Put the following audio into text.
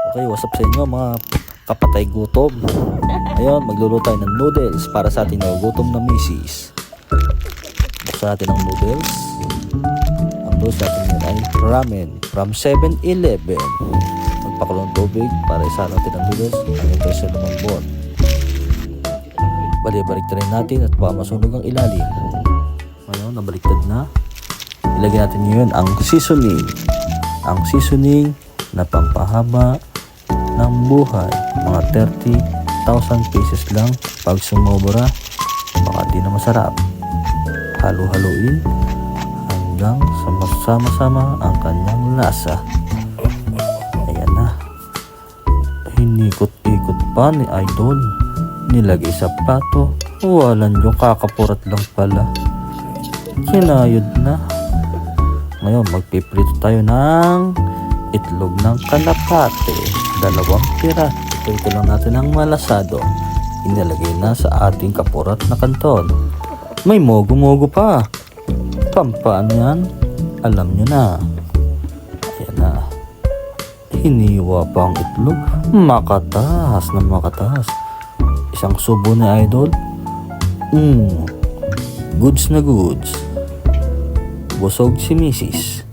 Okay, what's up sa inyo mga kapatay gutom. Ayun, magluluto tayo ng noodles para sa ating nagugutom na misis. Buksan natin ang noodles. Ang noodles natin yun ay ramen from 7-Eleven. Magpakulo ng tubig para isa natin ang noodles. Ang ito sa lumambot. Balik-baliktad natin at baka masunog ang ilalim. Ayun, nabaliktad na. Ilagay natin ngayon ang seasoning. Ang seasoning na pampahaba ng buhay. Mga 30,000 pesos lang. Pag sumobra, baka di na masarap. Halo-haluin hanggang sama-sama ang kanyang lasa. Ayan na. Hinikot-ikot pa ni Idol. Nilagay sa plato. Walang yung kakapurat lang pala. Kinayod na. Ngayon, magpiprito tayo ng itlog ng kalapate. 2 pira. Ito lang natin ang malasado. Inilagay na sa ating kapurat na kanton. May mogo-mogo pa. Pampaan yan. Alam nyo na. Ayan na. Hiniwa pa ang itlog. Makatas na makatas. Isang subo na Idol. Goods na goods. Busog si Mrs.